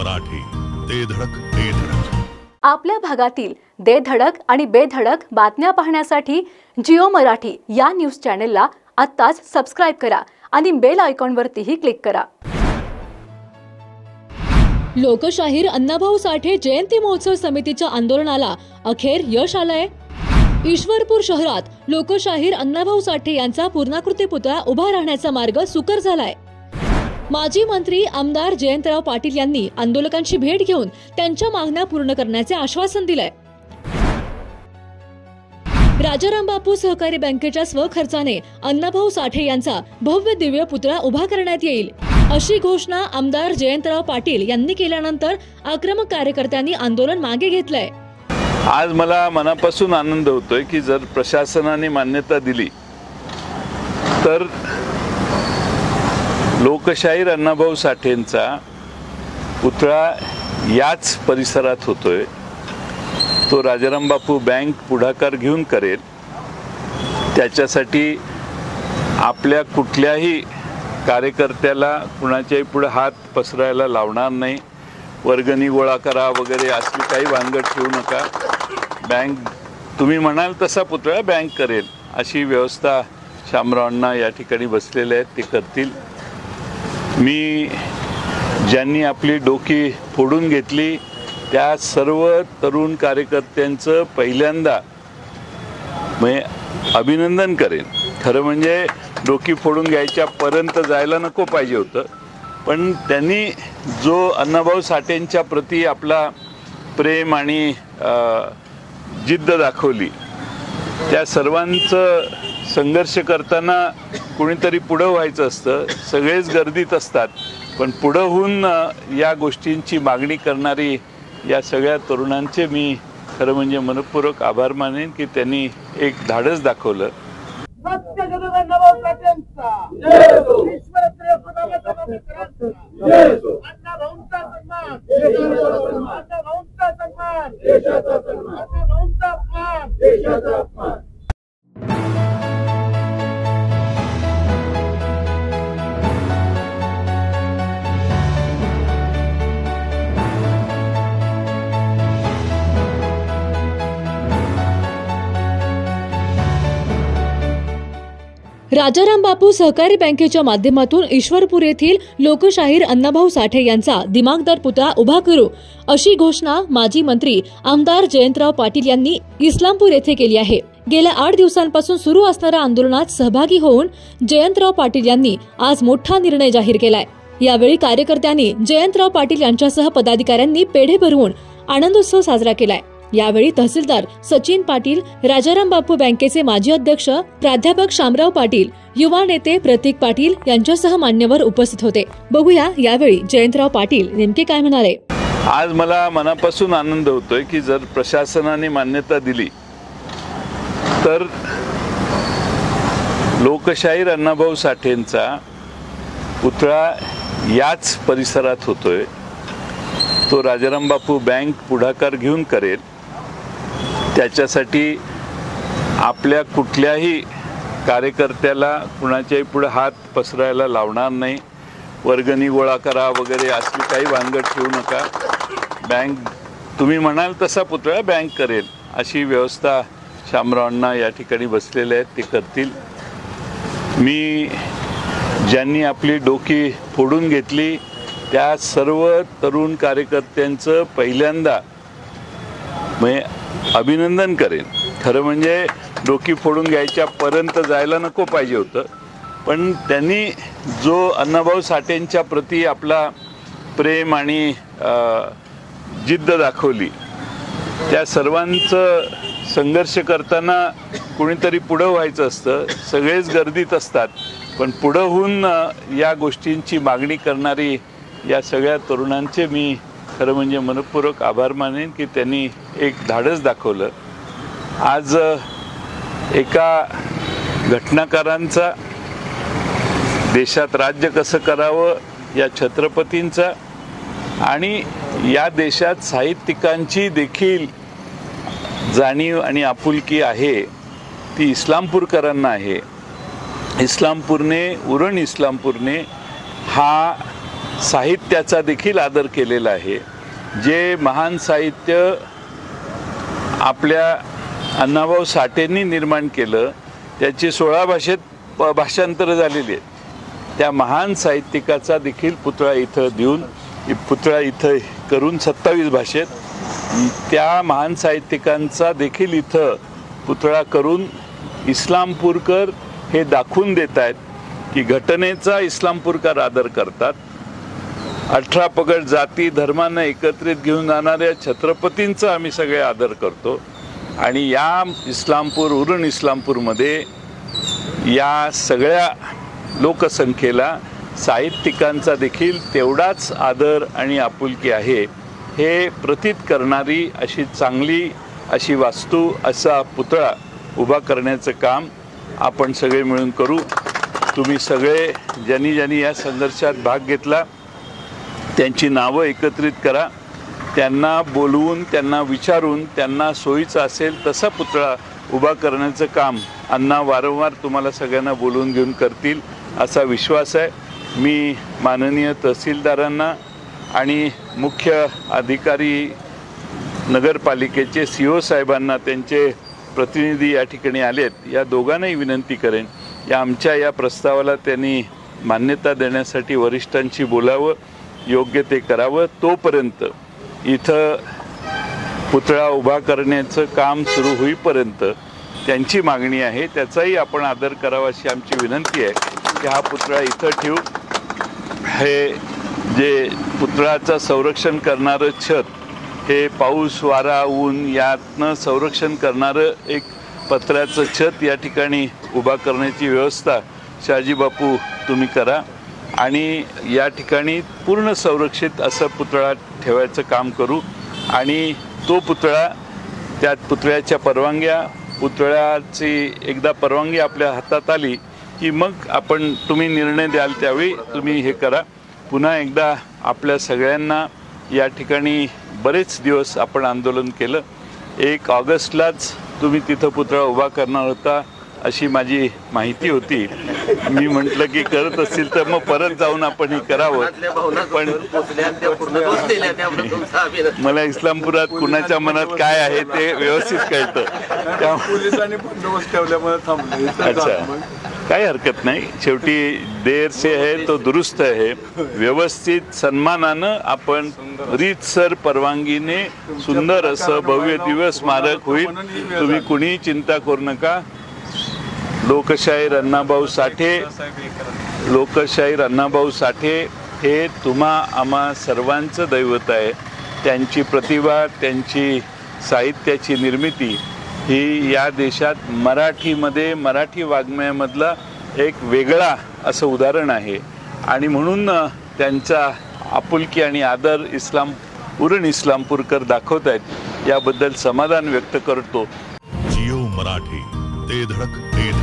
मराठी, दे धडक दे धडक। आपल्या भागातील दे धडक आणि बेधडक बातम्या पाहण्यासाठी जिओ मराठी या न्यूज चॅनेलला आत्ताच सबस्क्राइब करा आणि बेल आयकॉनवरतीही क्लिक करा। लोकशाहीर अण्णाभाऊ साठे जयंती महोत्सव समितीच्या आंदोलनाला अखेर यश आलंय। ईश्वरपूर शहरात लोकशाहीर अण्णाभाऊ साठे यांचा पूर्णाकृती पुतळा उभा राहण्याचा मार्ग सुकर झालाय। माजी मंत्री आमदार जयंतराव पाटील यांनी आंदोलकांची भेट घेऊन त्यांच्या मागण्या पूर्ण करण्याचे आश्वासन दिलंय। राजाराम बापू सहकारी बँकेच्या स्वखर्चाने अण्णाभाऊ साठे यांचा भव्य दिव्य पुतळा उभा करण्यात येईल, अशी घोषणा आमदार जयंतराव पाटील यांनी केल्यानंतर आक्रमक कार्यकर्त्यांनी आंदोलन मागे घेतलंय। आज मला मनापासून आनंद होतोय की जर प्रशासनाने मान्यता दिली तर लोकशाहीर अण्णाभाऊ साठेंचा पुतळा याच परिसरात होतोय। तो राजाराम बापू बँक पुढाकार घेऊन करेल। त्याच्यासाठी आपल्या कुठल्याही कार्यकर्त्याला कुणाच्याही पुढे हात पसरायला लावणार नाही। वर्गणी गोळा करा वगैरे असली काही भानगड ठेवू नका। बँक तुम्ही म्हणाल तसा पुतळा बँक करेल अशी व्यवस्था शामराव अण्णा या ठिकाणी बसलेले आहेत, ते करतील। मी ज्यांनी आपली डोकी फोडून घेतली त्या सर्व तरुण कार्यकर्त्यांचं पहिल्यांदा मी अभिनंदन करेन। खरं म्हणजे डोकी फोडून घ्यायच्यापर्यंत जायला नको पाहिजे होतं, पण त्यांनी जो अण्णाभाऊ साठेंच्या प्रती आपला प्रेम आणि जिद्द दाखवली, त्या सर्वांचं संघर्ष करताना कोणीतरी पुढं व्हायचं असतं। सगळेच गर्दीत असतात, पण पुढं होऊन या गोष्टींची मागणी करणारी या सगळ्या तरुणांचे मी खरं म्हणजे मनपूर्वक आभार मानेन की त्यांनी एक धाडस दाखवलं। राजाराम बापू सहकारी बँकेच्या माध्यमातून ईश्वरपूर येथील लोकशाहीर अण्णाभाऊ साठे यांचा दिमागदार पुतळा उभा करू, अशी घोषणा माजी मंत्री आमदार जयंतराव पाटील यांनी इस्लामपूर येथे केली आहे। गेल्या 8 दिवसांपासून सुरू असणाऱ्या आंदोलनात सहभागी होऊन जयंतराव पाटील यांनी आज मोठा निर्णय जाहीर केलाय। यावेळी कार्यकर्त्यांनी जयंतराव पाटील यांच्यासह पदाधिकाऱ्यांनी पेढे भरवून आनंदोत्सव साजरा केलाय। यावेळी तहसीलदार सचिन पाटील, राजाराम बापू बँकेचे माजी अध्यक्ष प्राध्यापक शामराव पाटील, युवा नेते प्रतीक पाटील यांच्यासह मान्यवर उपस्थित होते। बघूया यावेळी जयंतराव पाटील नेमके काय म्हणाले। आज मला मनापासून आनंद होतोय की जर प्रशासनाने मान्यता दिली तर लोकशाहीर अण्णाभाऊ साठेंचा पुतळा याच परिसरात होतोय। तो राजाराम बापू बँक पुढाकार घेऊन करेल। त्याच्यासाठी आपल्या कुठल्याही कार्यकर्त्याला कुणाच्याही पुढे हात पसरायला लावणार नाही। वर्गणी गोळा करा वगैरे असली काही भानगड ठेवू नका। बँक तुम्ही म्हणाल तसा पुतळा बँक करेल अशी व्यवस्था शामराव अण्णा या ठिकाणी बसलेले आहेत, ते करतील। मी ज्यांनी आपली डोकी फोडून घेतली त्या सर्व तरुण कार्यकर्त्यांचं पहिल्यांदा मी अभिनंदन करेन। खरं म्हणजे डोकी फोडून घ्यायच्यापर्यंत जायला नको पाहिजे होतं, पण त्यांनी जो अण्णाभाऊ साठेंच्या प्रती आपला प्रेम आणि जिद्द दाखवली, त्या सर्वांचं संघर्ष करताना कोणीतरी पुढं व्हायचं असतं। सगळेच गर्दीत असतात, पण पुढं होऊन या गोष्टींची मागणी करणारी या सगळ्या तरुणांचे मी खरं म्हणजे मनपूर्वक आभार मानेन की त्यांनी एक धाडस दाखवलं। आज एका घटनाकारांचा, देशात राज्य कसं करावं या छत्रपतींचा आणि या देशात साहित्यिकांची देखील जाणीव आणि आपुलकी आहे, ती इस्लामपूरकरांना आहे। इस्लामपूरने, उरण इस्लामपूरने हा साहित्याचा देखील आदर केलेला आहे। जे महान साहित्य आपल्या अण्णाभाऊ साठेंनी निर्माण केलं, त्याची 16 भाषेत भाषांतर झालेली आहेत। त्या महान साहित्यिकाचा देखील पुतळा इथं देऊन, पुतळा इथं करून 27 भाषेत त्या महान साहित्यिकांचा देखील इथं पुतळा करून इस्लामपूरकर हे दाखवून देत आहेत की घटनेचा इस्लामपूरकर आदर करतात। 18 पगड जाती धर्मांना एकत्रित घेऊन जाणाऱ्या छत्रपतींचा आम्ही सगळे आदर करतो आणि या इस्लामपूर उरण इस्लामपूरमध्ये या सगळ्या लोकसंख्येला साहित्यिकांचा देखील तेवढाच आदर आणि आपुलकी आहे हे प्रतीत करणारी अशी चांगली अशी वास्तू, असा पुतळा उभा करण्याचं काम आपण सगळे मिळून करू। तुम्ही सगळे ज्यांनी या संघर्षात भाग घेतला त्यांची नावं एकत्रित करा, त्यांना बोलवून, त्यांना विचारून, त्यांना सोयीचं असेल तसा पुतळा उभा करण्याचं काम अण्णा वारंवार तुम्हाला सगळ्यांना बोलवून घेऊन करतील असा विश्वास आहे। मी माननीय तहसीलदारांना आणि मुख्य अधिकारी नगरपालिकेचे CO साहेबांना, त्यांचे प्रतिनिधी या ठिकाणी आलेत, या दोघांनाही विनंती करेन या आमच्या या प्रस्तावाला त्यांनी मान्यता देण्यासाठी वरिष्ठांशी बोलावं, योग्य ते करावं। तोपर्यंत इथं पुतळा उभा करण्याचं काम सुरू होईपर्यंत त्यांची मागणी आहे त्याचाही आपण आदर करावा अशी आमची विनंती आहे की हा पुतळा इथं ठेवू। हे जे पुतळ्याचं संरक्षण करणारं छत, हे पाऊस वारा ऊन यातनं संरक्षण करणारं एक पत्र्याचं छत या ठिकाणी उभा करण्याची व्यवस्था शहाजी बापू तुम्ही करा आणि या ठिकाणी पूर्ण संरक्षित असं पुतळा ठेवायचं काम करू आणि तो पुतळा, त्यात पुतळ्याच्या परवानग्या, पुतळ्याची एकदा परवानगी आपल्या हातात आली की मग आपण तुम्ही निर्णय द्याल त्यावेळी तुम्ही हे करा। पुन्हा एकदा आपल्या सगळ्यांना या ठिकाणी बरेच दिवस आपण आंदोलन केलं, 1 ऑगस्टलाच तुम्ही तिथं पुतळा उभा करणार होता अशी माझी माहिती होती। मी म्हटलं की करत असतील तर मग परत जाऊन आपण हे करावं, पण मला इस्लामपुरात कुणाच्या मनात काय आहे ते व्यवस्थित कळतं, पोलिसांनी बंदोबस्त ठेवल्यामुळे थांबले। अच्छा, काही हरकत नाही, शेवटी देर से है तो दुरुस्त है। व्यवस्थित सन्मानानं आपण रीतसर परवानगीने सुंदर असं भव्य दिव्य स्मारक होईल, तुम्ही कुणी चिंता करू नका। लोकशाहीर अण्णाभाऊ साठे, लोकशाहीर अण्णाभाऊ साठे हे तुम्हा आम्हा सर्वांचं दैवत आहे। त्यांची प्रतिभा, त्यांची साहित्याची निर्मिती ही या देशात मराठीमध्ये, मराठी वाङ्मयामधला एक वेगळा असं उदाहरण आहे आणि म्हणून त्यांचा आपुलकी आणि आदर उरण इस्लामपूरकर दाखवत आहेत, याबद्दल समाधान व्यक्त करतो। जिओ मराठी, ते धडक ते धडक।